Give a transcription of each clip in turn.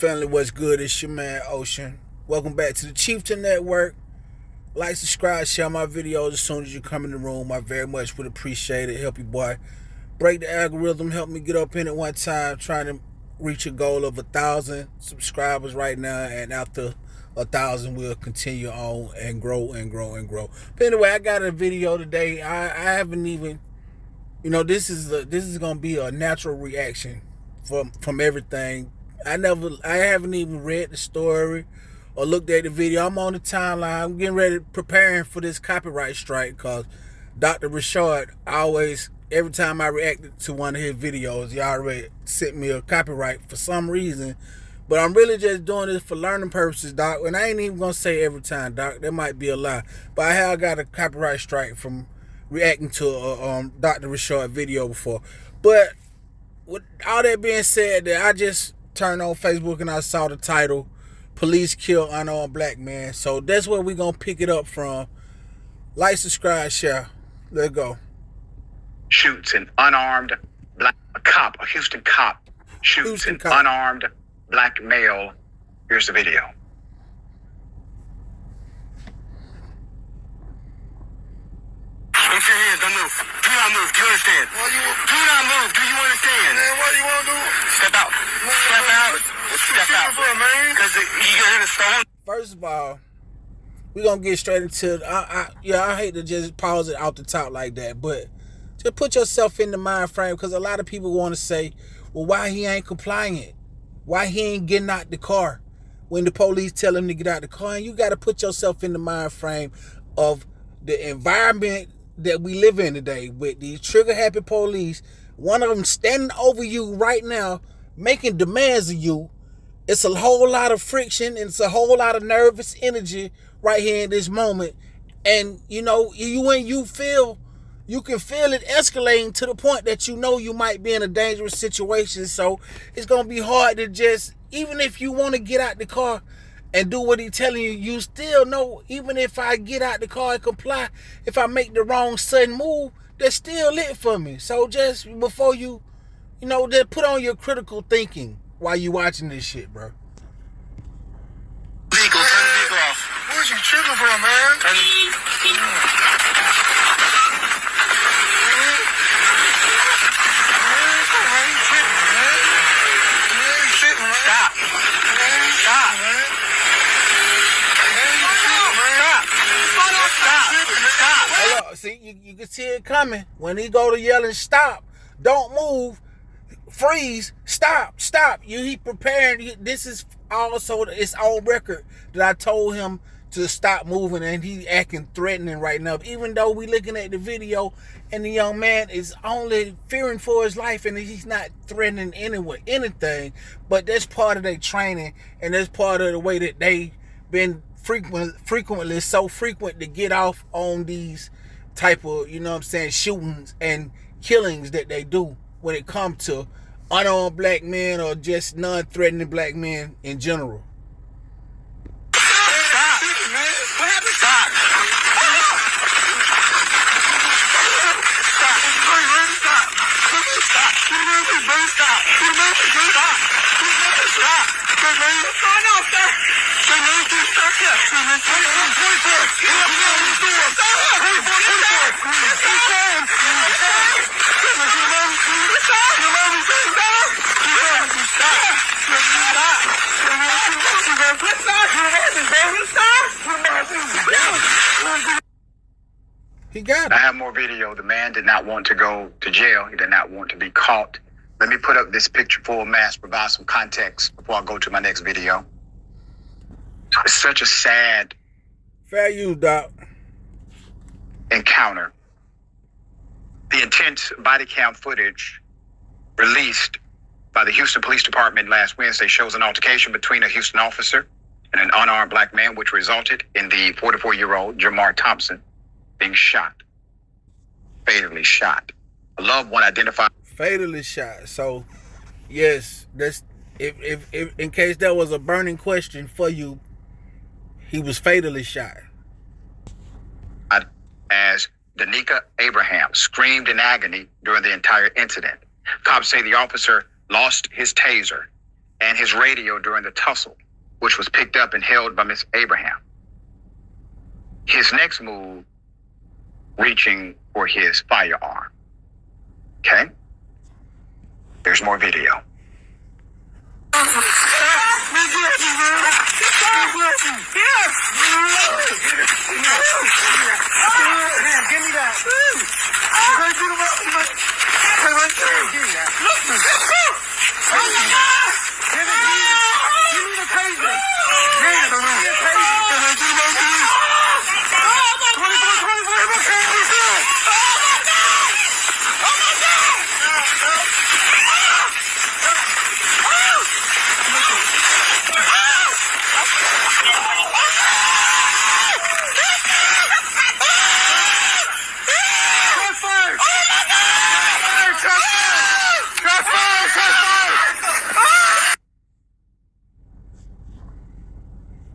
family, what's good? It's your man Ocean. Welcome back to the Chieftain Network. Like, subscribe, share my videos as soon as you come in the room. I very much would appreciate it. Help you, boy. Break the algorithm. Help me get up in it one time. Trying to reach a goal of 1,000 subscribers right now. And after 1,000, we'll continue on and grow and grow and grow. But anyway, I got a video today. I haven't even, this is gonna be a natural reaction from everything. I haven't even read the story or looked at the video. I'm on the timeline. I'm getting ready, preparing for this copyright strike, because Dr. Richard always, every time I reacted to one of his videos, he already sent me a copyright for some reason. But I'm really just doing this for learning purposes, Doc. And I ain't even gonna say every time, Doc. That might be a lie. But I have got a copyright strike from reacting to a Dr. Richard video before. But with all that being said, that I just turned on Facebook and I saw the title, "Police Kill Unarmed Black Man." So that's where we're going to pick it up from. Like, subscribe, share. Let's go. Shoots an unarmed black cop, a Houston cop shoots an unarmed black male. Here's the video. Lift your hands, don't move. Do not move. Do you understand? Do not move. Do you understand? Man, what do you want to do? Step out. Step out. Step out. Because you're in a stone. First of all, we're going to get straight into it. I hate to just pause it out the top like that, but just put yourself in the mind frame, because a lot of people want to say, well, why he ain't compliant? Why he ain't getting out the car when the police tell him to get out the car? And you got to put yourself in the mind frame of the environment that we live in today, with these trigger-happy police, one of them standing over you right now, making demands of you. It's a whole lot of friction, and it's a whole lot of nervous energy right here in this moment. And, you can feel it escalating to the point that you might be in a dangerous situation. So it's going to be hard to just, even if you want to get out the car and do what he's telling you, you still know, even if I get out the car and comply, if I make the wrong sudden move, that's still lit for me. So just before you, just put on your critical thinking while you watching this shit, bro. Vehicle, turn the vehicle off. Where's you tripping from, man? Turn the... Stop. Stop. Stop. See, you can see it coming. When he go to yelling, stop, don't move, freeze, stop. He preparing. This is also, it's on record that I told him to stop moving, and he acting threatening right now. Even though we looking at the video and the young man is only fearing for his life, and he's not threatening anything, but that's part of their training, and that's part of the way that they been frequently so frequent to get off on these type of, shootings and killings that they do when it comes to unarmed black men or just non-threatening black men in general. He got it. I have more video. The man did not want to go to jail. He did not want to be caught. Let me put up this picture full mask, provide some context before I go to my next video. It's such a sad Fair use, Doc. encounter. The intense body cam footage released by the Houston Police Department last Wednesday shows an altercation between a Houston officer and an unarmed black man, which resulted in the 44-year-old Jamar Thompson being shot, fatally shot. A loved one identified. Fatally shot. So, yes, that's if in case there was a burning question for you, he was fatally shot. As Danica Abraham screamed in agony during the entire incident. Cops say the officer lost his taser and his radio during the tussle, which was picked up and held by Miss Abraham. His next move, reaching for his firearm. Okay? There's more video. Give me that. Give me the taser.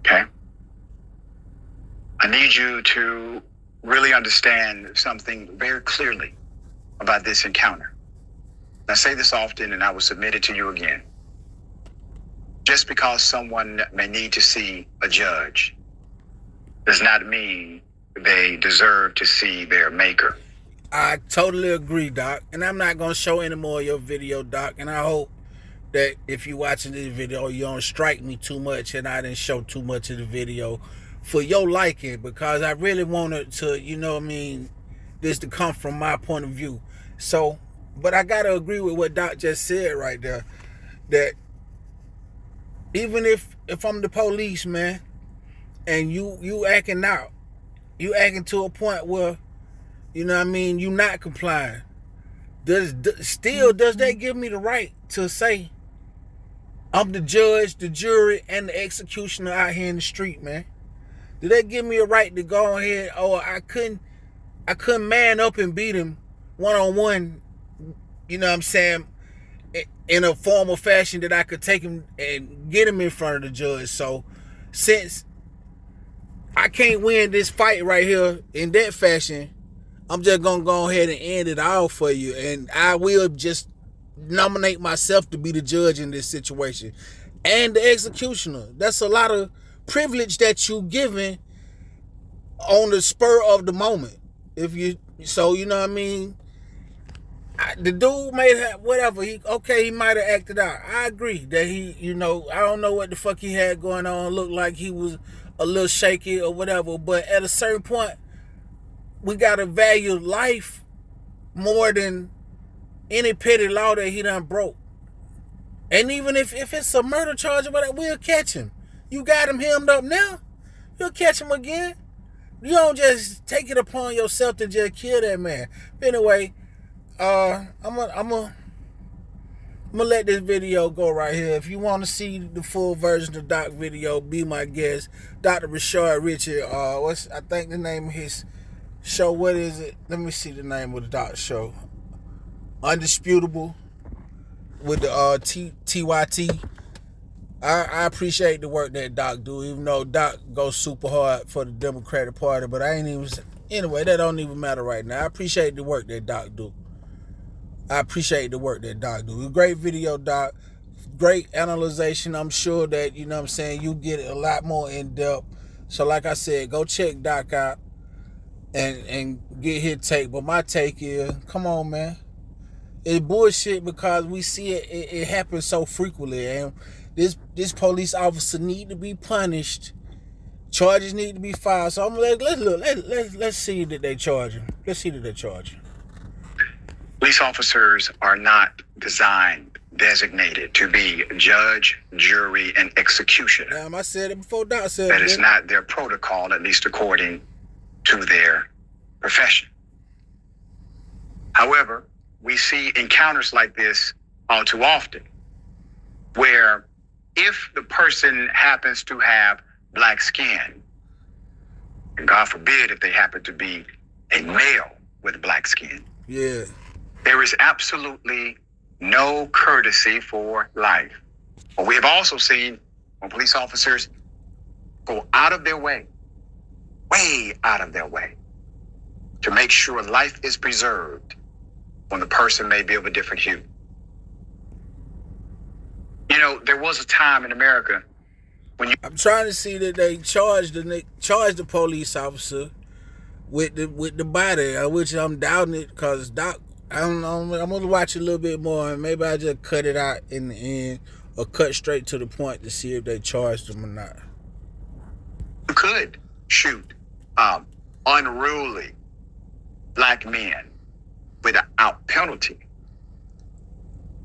Okay? I need you to really understand something very clearly about this encounter. I say this often, and I will submit it to you again. Just because someone may need to see a judge does not mean they deserve to see their maker. I totally agree, Doc. And I'm not going to show any more of your video, Doc. And I hope that if you're watching this video, you don't strike me too much and I didn't show too much of the video for your liking, because I really wanted to, you know what I mean, this to come from my point of view. So, but I got to agree with what Doc just said right there, that even if I'm the police, man, and you acting out, you acting to a point where, you know what I mean, you not complying, does that give me the right to say I'm the judge, the jury, and the executioner out here in the street, man? Did that give me a right to go ahead? Oh, I couldn't man up and beat him one-on-one, you know what I'm saying, in a formal fashion that I could take him and get him in front of the judge. So since I can't win this fight right here in that fashion, I'm just going to go ahead and end it all for you. And I will just nominate myself to be the judge in this situation and the executioner. That's a lot of privilege that you given on the spur of the moment. So, you know what I mean? The dude may have, whatever, he might have acted out. I agree that he, you know, I don't know what the fuck he had going on. Looked like he was a little shaky or whatever. But at a certain point, we got to value life more than any petty law that he done broke. And even if it's a murder charge or whatever, we'll catch him. You got him hemmed up now, you'll catch him again. You don't just take it upon yourself to just kill that man. But anyway, I'm gonna let this video go right here. If you want to see the full version of Doc video, be my guest. Dr. Rashard Richard. I think the name of his show. What is it? Let me see the name of the Doc show. Undisputable with the TYT. I appreciate the work that Doc do, even though Doc goes super hard for the Democratic Party, but anyway, that don't even matter right now. I appreciate the work that Doc do. A great video, Doc. Great analyzation. I'm sure that, you know what I'm saying, you get a lot more in depth. So like I said, go check Doc out and get his take. But my take is, come on, man. It's bullshit because we see it happen so frequently, and this police officer need to be punished. Charges need to be filed. So let's see that they charge him. Police officers are not designated to be judge, jury, and executioner. Damn, I said it before Doc said it. That is not their protocol, at least according to their profession. However, we see encounters like this all too often, where if the person happens to have black skin, and God forbid if they happen to be a male with black skin, yeah, there is absolutely no courtesy for life. But we have also seen when police officers go out of their way, way out of their way, to make sure life is preserved when the person may be of a different hue. You know, there was a time in America when you... I'm trying to see that they charged the police officer with the body, which I'm doubting it, because Doc, I don't know, I'm gonna watch a little bit more and maybe I just cut it out in the end or cut straight to the point to see if they charged him or not. You could shoot unruly black men without penalty.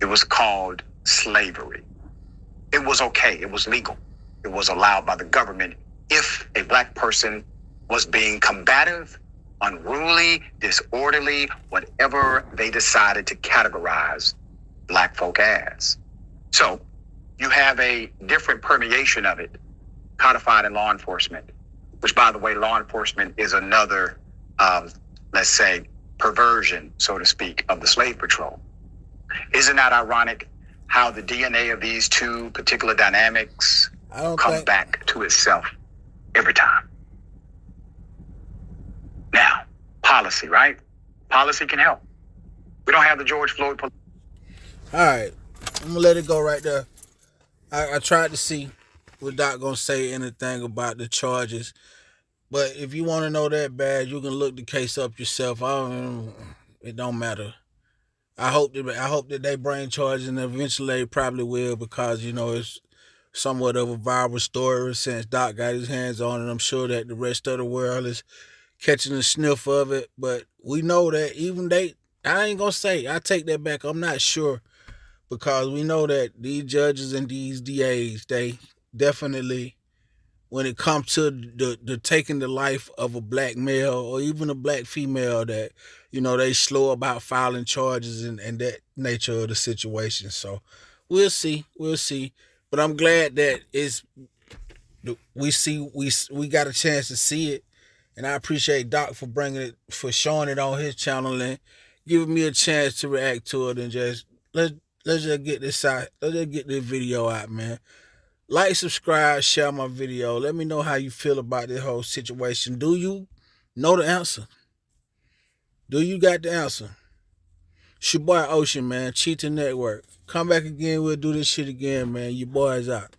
It was called slavery. It was okay. It was legal. It was allowed by the government if a black person was being combative, unruly, disorderly, whatever they decided to categorize black folk as. So you have a different permeation of it codified in law enforcement, which, by the way, law enforcement is another, let's say, perversion, so to speak, of the slave patrol. Isn't that ironic how the DNA of these two particular dynamics comes back to itself every time? Now, policy, right? Policy can help. We don't have the George Floyd police. All right, I'm gonna let it go right there. I tried to see what Doc gonna say anything about the charges, but if you want to know that bad, you can look the case up yourself. It don't matter. I hope that they bring charges, and eventually they probably will, because you know it's somewhat of a viral story since Doc got his hands on it. I'm sure that the rest of the world is catching a sniff of it, but we know that I ain't gonna say, I take that back, I'm not sure, because we know that these judges and these DAs, they definitely, when it comes to the taking the life of a black male or even a black female, that, you know, they slow about filing charges and that nature of the situation. So we'll see. But I'm glad that we got a chance to see it. And I appreciate Doc for showing it on his channel and giving me a chance to react to it, and just let's just get this out. Let's just get this video out, man. Like, subscribe, share my video. Let me know how you feel about this whole situation. Do you know the answer? Do you got the answer? It's your boy Ocean, man. Chief Network. Come back again. We'll do this shit again, man. Your boy's out.